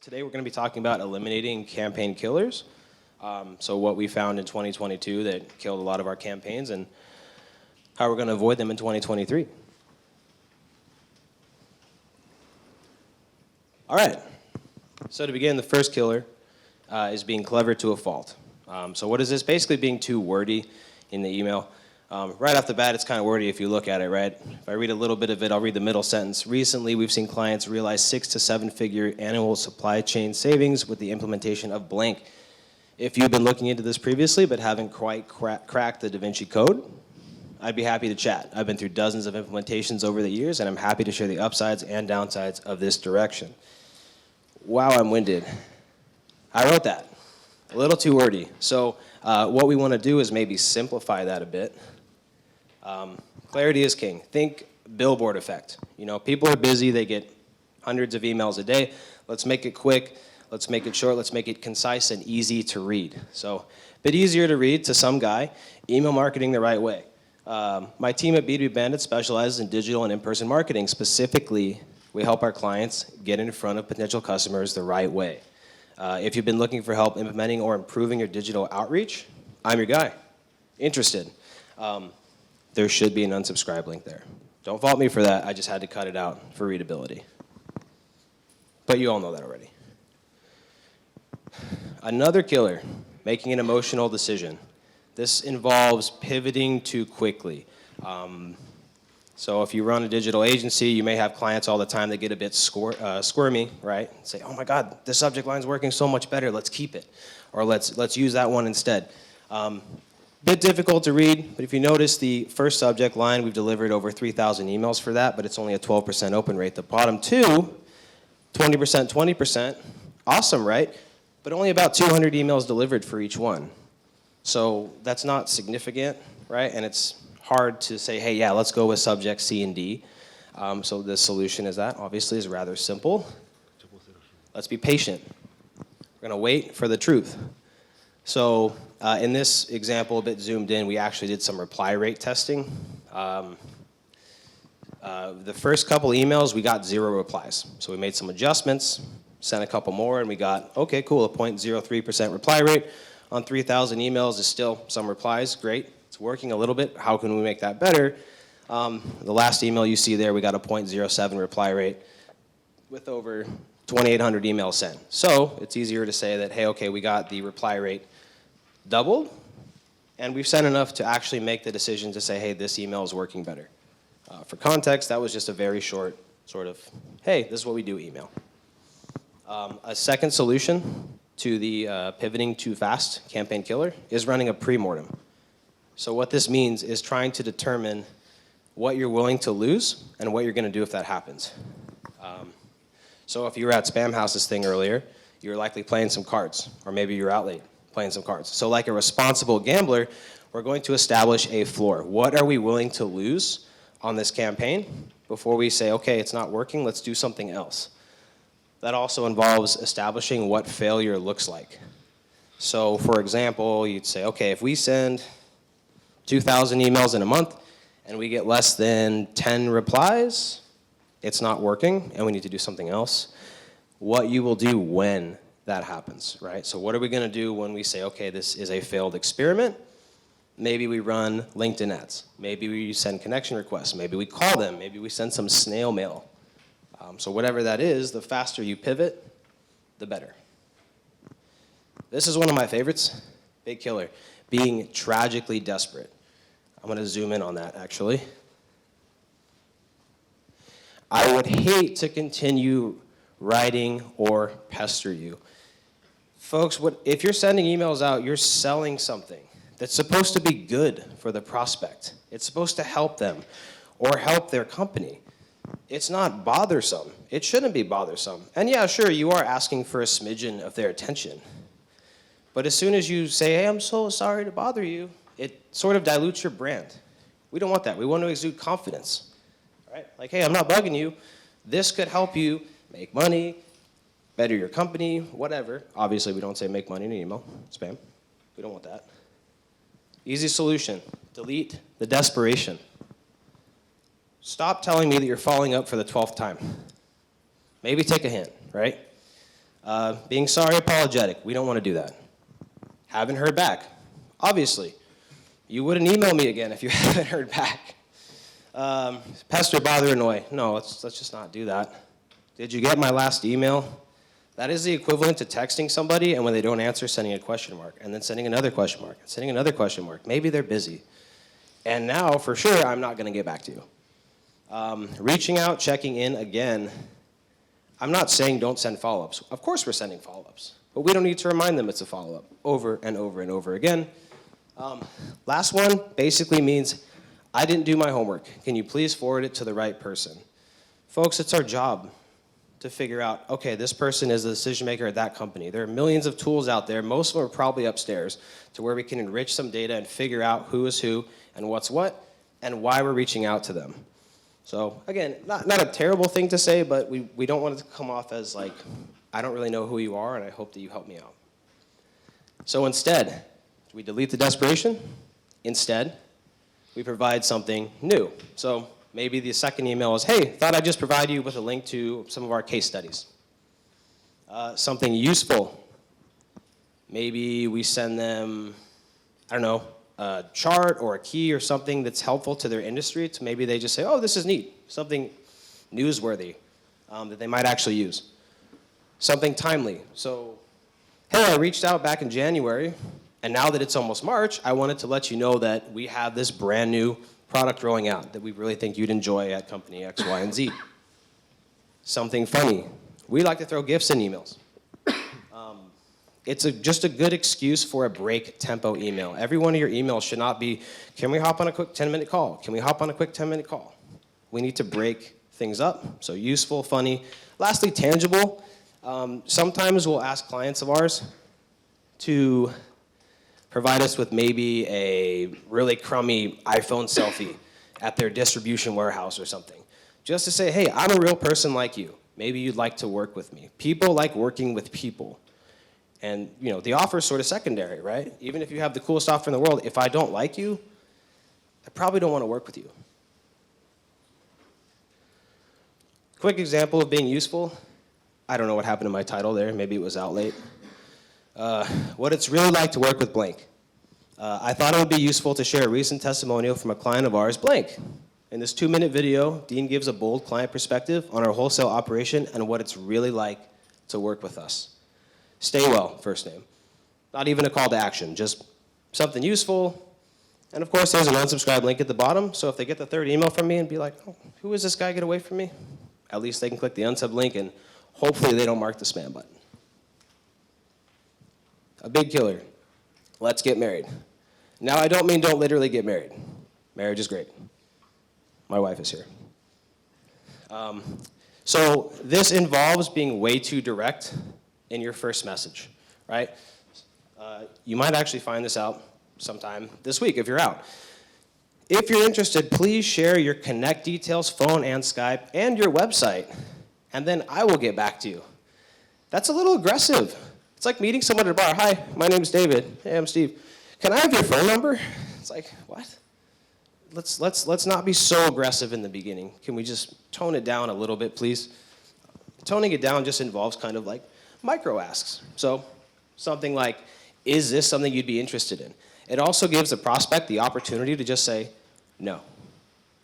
Today we're going to be talking about eliminating campaign killers. So what we found in 2022 that killed a lot of our campaigns and how we're going to avoid them in 2023. All right. So to begin, the first killer is being clever to a fault. So what is this? Basically being too wordy in the email. Right off the bat, it's kind of wordy if you look at it, right? If I read a little bit of it, I'll read the middle sentence. Recently, we've seen clients realize 6 to 7-figure annual supply chain savings with the implementation of blank. If you've been looking into this previously but haven't quite cracked the Da Vinci Code, I'd be happy to chat. I've been through dozens of implementations over the years, and I'm happy to share the upsides and downsides of this direction. Wow, I'm winded. I wrote that. A little too wordy. So what we want to do is maybe simplify that a bit. Clarity is king. Think billboard effect. You know, people are busy. They get hundreds of emails a day. Let's make it quick. Let's make it short. Let's make it concise and easy to read. So a bit easier to read to some guy, email marketing the right way. My team at B2B Bandit specializes in digital and in-person marketing. Specifically, we help our clients get in front of potential customers the right way. If you've been looking for help implementing or improving your digital outreach, I'm your guy. Interested. There should be an unsubscribe link there. Don't fault me for that. I just had to cut it out for readability. But you all know that already. Another killer, making an emotional decision. This involves pivoting too quickly. So if you run a digital agency, you may have clients all the time that get a bit squirmy, right? Say, oh my God, this subject line's working so much better, let's keep it. Or let's use that one instead. Bit difficult to read, but if you notice the first subject line, we've delivered over 3,000 emails for that, but it's only a 12% open rate. The bottom two, 20%, 20%, awesome, right? But only about 200 emails delivered for each one. So that's not significant, right? And it's hard to say, hey, yeah, let's go with subject C and D. So the solution is that, obviously, is rather simple. Let's be patient. We're going to wait for the truth. So in this example, a bit zoomed in, we actually did some reply rate testing. The first couple emails, we got 0 replies. So we made some adjustments, sent a couple more, and we got, okay, cool, a 0.03% reply rate on 3,000 emails is still some replies. Great. It's working a little bit. How can we make that better? The last email you see there, we got a 0.07 reply rate with over 2,800 emails sent. So it's easier to say that, hey, okay, we got the reply rate doubled, and we've sent enough to actually make the decision to say, hey, this email is working better. For context, that was just a very short sort of, hey, this is what we do email. A second solution to the pivoting too fast campaign killer is running a pre-mortem. So what this means is trying to determine what you're willing to lose and what you're going to do if that happens. So if you were at Spam House's thing earlier, you were likely playing some cards, or maybe you were out late playing some cards. So like a responsible gambler, we're going to establish a floor. What are we willing to lose on this campaign before we say, okay, it's not working, let's do something else? That also involves establishing what failure looks like. So for example, you'd say, okay, if we send 2,000 emails in a month and we get less than 10 replies, it's not working and we need to do something else. What you will do when that happens, right? So what are we going to do when we say, okay, this is a failed experiment? Maybe we run LinkedIn ads. Maybe we send connection requests. Maybe we call them. Maybe we send some snail mail. So whatever that is, the faster you pivot, the better. This is one of my favorites, big killer, being tragically desperate. I'm going to zoom in on that, actually. I would hate to continue writing or pester you. Folks, if you're sending emails out, you're selling something that's supposed to be good for the prospect. It's supposed to help them or help their company. It's not bothersome. It shouldn't be bothersome. And yeah, sure, you are asking for a smidgen of their attention. But as soon as you say, hey, I'm so sorry to bother you, it sort of dilutes your brand. We don't want that. We want to exude confidence. Right? Like, hey, I'm not bugging you. This could help you make money, better your company, whatever. Obviously, we don't say make money in an email, spam. We don't want that. Easy solution, delete the desperation. Stop telling me that you're following up for the 12th time. Maybe take a hint, right? Being sorry, apologetic. We don't want to do that. Haven't heard back. Obviously, you wouldn't email me again if you haven't heard back. Pester, bother, annoy. No, let's just not do that. Did you get my last email? That is the equivalent to texting somebody, and when they don't answer, sending a question mark, and then sending another question mark, and sending another question mark. Maybe they're busy. And now, for sure, I'm not going to get back to you. Reaching out, checking in, again, I'm not saying don't send follow-ups. Of course we're sending follow-ups, but we don't need to remind them it's a follow-up over and over and over again. Last one basically means, I didn't do my homework. Can you please forward it to the right person? Folks, it's our job to figure out, okay, this person is the decision maker at that company. There are millions of tools out there. Most of them are probably upstairs to where we can enrich some data and figure out who is who and what's what and why we're reaching out to them. So again, not a terrible thing to say, but we don't want it to come off as like, I don't really know who you are and I hope that you help me out. So instead, we delete the desperation. Instead, we provide something new. So maybe the second email is, hey, thought I'd just provide you with a link to some of our case studies. Something useful. Maybe we send them, I don't know, a chart or a key or something that's helpful to their industry. To maybe they just say, oh, this is neat. Something newsworthy that they might actually use. Something timely. So, hey, I reached out back in January, and now that it's almost March, I wanted to let you know that we have this brand new product rolling out that we really think you'd enjoy at company X, Y, and Z. Something funny. We like to throw gifts in emails. It's just a good excuse for a break tempo email. Every one of your emails should not be, can we hop on a quick 10-minute call? Can we hop on a quick 10-minute call? We need to break things up. So useful, funny. Lastly, tangible. Sometimes we'll ask clients of ours to provide us with maybe a really crummy iPhone selfie at their distribution warehouse or something. Just to say, hey, I'm a real person like you. Maybe you'd like to work with me. People like working with people. And you know, the offer is sort of secondary, right? Even if you have the coolest offer in the world, if I don't like you, I probably don't want to work with you. Quick example of being useful. I don't know what happened to my title there. Maybe it was out late. What it's really like to work with blank. I thought it would be useful to share a recent testimonial from a client of ours, blank. In this 2-minute video, Dean gives a bold client perspective on our wholesale operation and what it's really like to work with us. Stay well, first name. Not even a call to action, just something useful. And of course, there's an unsubscribe link at the bottom, so if they get the third email from me and be like, oh, who is this guy, get away from me? At least they can click the unsub link and hopefully they don't mark the spam button. A big killer. Let's get married. Now, I don't mean don't literally get married. Marriage is great. My wife is here. So this involves being way too direct in your first message, right? You might actually find this out sometime this week if you're out. If you're interested, please share your connect details, phone and Skype, and your website, and then I will get back to you. That's a little aggressive. It's like meeting someone at a bar. Hi, my name's David. Hey, I'm Steve. Can I have your phone number? It's like, what? Let's not be so aggressive in the beginning. Can we just tone it down a little bit, please? Toning it down just involves kind of like micro asks. So something like, is this something you'd be interested in? It also gives the prospect the opportunity to just say, no,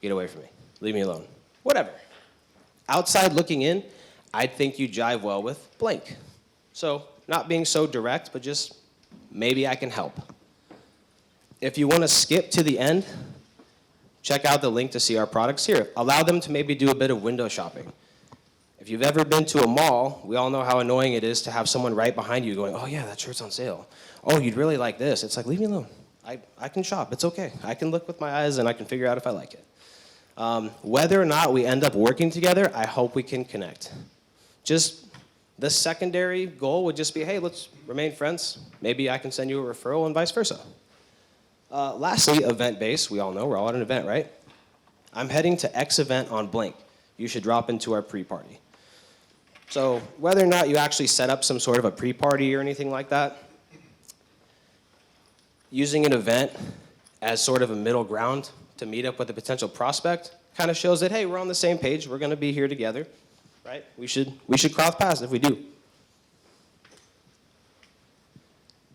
get away from me, leave me alone, whatever. Outside looking in, I think you jive well with blank. So not being so direct, but just maybe I can help. If you want to skip to the end, check out the link to see our products here. Allow them to maybe do a bit of window shopping. If you've ever been to a mall, we all know how annoying it is to have someone right behind you going, oh yeah, that shirt's on sale. Oh, you'd really like this. It's like, leave me alone. I can shop. It's okay. I can look with my eyes and I can figure out if I like it. Whether or not we end up working together, I hope we can connect. Just the secondary goal would just be, hey, let's remain friends. Maybe I can send you a referral and vice versa. Lastly, event-based. We all know we're all at an event, right? I'm heading to X event on blank. You should drop into our pre-party. So whether or not you actually set up some sort of a pre-party or anything like that, using an event as sort of a middle ground to meet up with a potential prospect kind of shows that, hey, we're on the same page. We're going to be here together, right? We should cross paths if we do.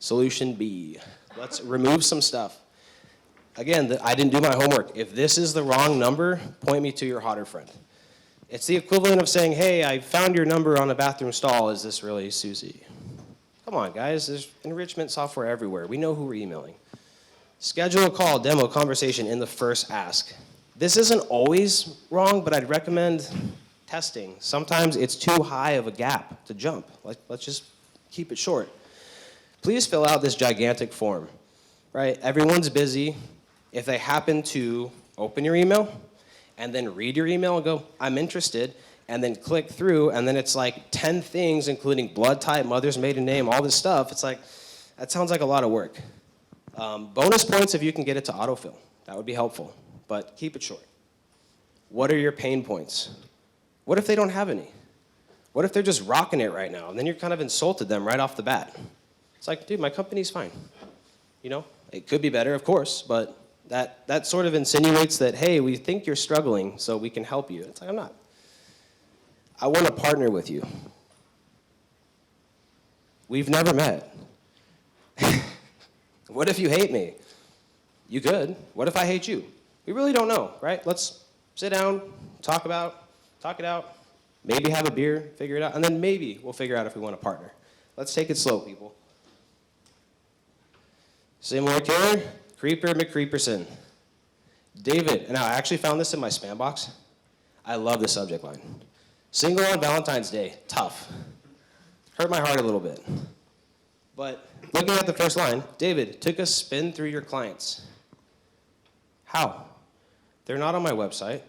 Solution B, let's remove some stuff. Again, I didn't do my homework. If this is the wrong number, point me to your hotter friend. It's the equivalent of saying, hey, I found your number on a bathroom stall. Is this really Susie? Come on, guys. There's enrichment software everywhere. We know who we're emailing. Schedule a call, demo, conversation in the first ask. This isn't always wrong, but I'd recommend testing. Sometimes it's too high of a gap to jump. Let's just keep it short. Please fill out this gigantic form, right? Everyone's busy. If they happen to open your email and then read your email and go, I'm interested, and then click through, and then it's like 10 things, including blood type, mother's maiden name, all this stuff. It's like, that sounds like a lot of work. Bonus points if you can get it to autofill. That would be helpful, but keep it short. What are your pain points? What if they don't have any? What if they're just rocking it right now? And then you're kind of insulted them right off the bat. It's like, dude, my company's fine. You know, it could be better, of course, but that sort of insinuates that, hey, we think you're struggling, so we can help you. It's like, I'm not. I want to partner with you. We've never met. What if you hate me? You could. What if I hate you? We really don't know, right? Let's sit down, talk it out, maybe have a beer, figure it out, and then maybe we'll figure out if we want to partner. Let's take it slow, people. Similar care, Creeper McCreeperson. David, and I actually found this in my spam box. I love the subject line. Single on Valentine's Day, tough. Hurt my heart a little bit. But looking at the first line, David, took a spin through your clients. How? They're not on my website.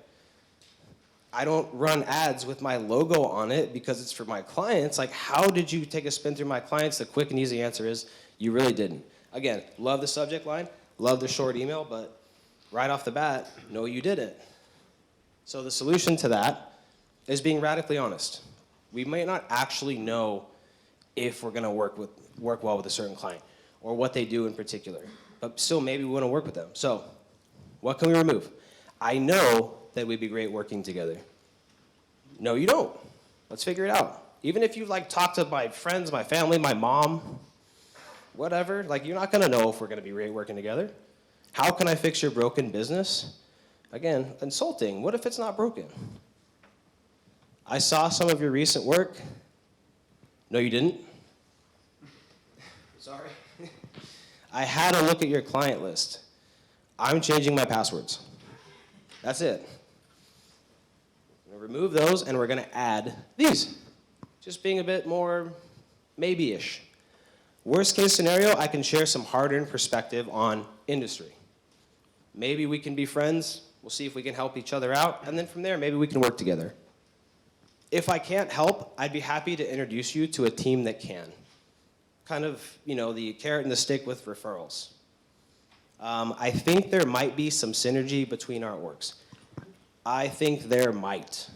I don't run ads with my logo on it because it's for my clients. Like, how did you take a spin through my clients? The quick and easy answer is you really didn't. Again, love the subject line, love the short email, but right off the bat, no, you didn't. So the solution to that is being radically honest. We might not actually know if we're going to work well with a certain client or what they do in particular, but still maybe we want to work with them. So what can we remove? I know that we'd be great working together. No, you don't. Let's figure it out. Even if you talk to my friends, my family, my mom, whatever, you're not going to know if we're going to be great working together. How can I fix your broken business? Again, insulting. What if it's not broken? I saw some of your recent work. No, you didn't. Sorry. I had a look at your client list. I'm changing my passwords. That's it. I'm going to remove those, and we're going to add these. Just being a bit more maybe-ish. Worst case scenario, I can share some hard-earned perspective on industry. Maybe we can be friends. We'll see if we can help each other out. And then from there, maybe we can work together. If I can't help, I'd be happy to introduce you to a team that can. Kind of, the carrot and the stick with referrals. I think there might be some synergy between our orgs. I think there might.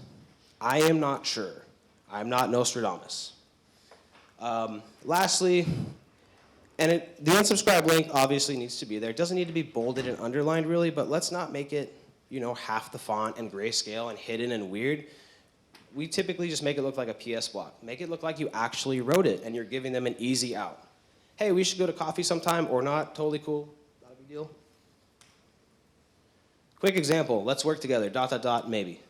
I am not sure. I'm not Nostradamus. Lastly, the unsubscribe link obviously needs to be there. It doesn't need to be bolded and underlined really, but let's not make it, half the font and grayscale and hidden and weird. We typically just make it look like a PS block. Make it look like you actually wrote it and you're giving them an easy out. Hey, we should go to coffee sometime or not, totally cool, not a big deal. Quick example, let's work together, ... maybe.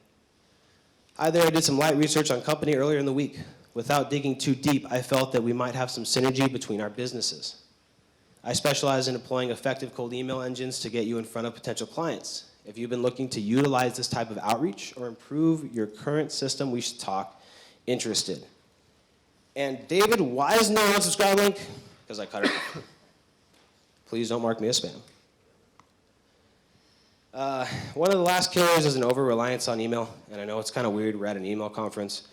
I did some light research on company earlier in the week. Without digging too deep, I felt that we might have some synergy between our businesses. I specialize in deploying effective cold email engines to get you in front of potential clients. If you've been looking to utilize this type of outreach or improve your current system, we should talk. Interested. And David, why isn't there an unsubscribe link? Because I cut it off. Please don't mark me as spam. One of the last killers is an over-reliance on email. And I know it's kind of weird, we're at an email conference.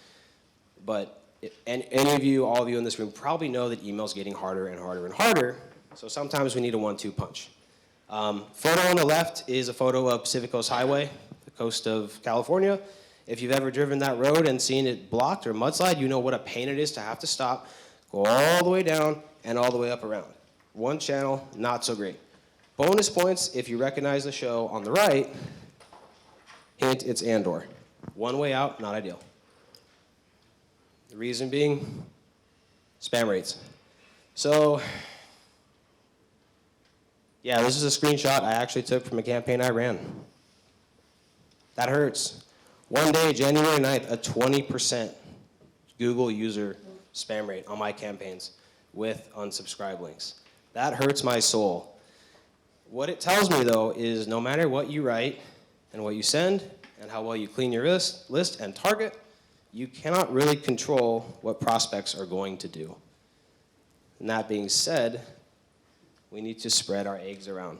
But any of you, all of you in this room probably know that email's getting harder and harder and harder. So sometimes we need a 1-2 punch. Photo on the left is a photo of Pacific Coast Highway, the coast of California. If you've ever driven that road and seen it blocked or mudslide, you know what a pain it is to have to stop, go all the way down and all the way up around. One channel, not so great. Bonus points if you recognize the show on the right. Hint, it's Andor. One way out, not ideal. The reason being, spam rates. So Yeah, this is a screenshot I actually took from a campaign I ran. That hurts. One day, January 9th, a 20% Google user spam rate on my campaigns with unsubscribe links. That hurts my soul. What it tells me, though, is no matter what you write and what you send and how well you clean your list and target, you cannot really control what prospects are going to do. And that being said, we need to spread our eggs around.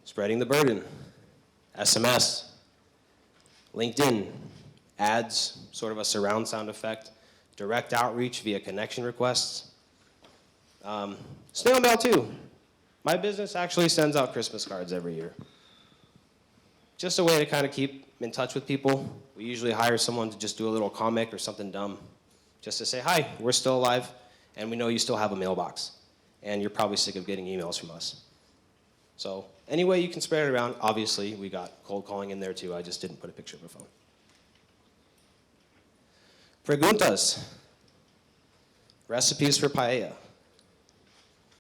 Spreading the burden. SMS, LinkedIn, ads, sort of a surround sound effect, direct outreach via connection requests. Snail mail too. My business actually sends out Christmas cards every year. Just a way to kind of keep in touch with people. We usually hire someone to just do a little comic or something dumb, just to say, hi, we're still alive, and we know you still have a mailbox, and you're probably sick of getting emails from us. So any way you can spread it around. Obviously, we got cold calling in there too. I just didn't put a picture of a phone. Preguntas. Recipes for paella.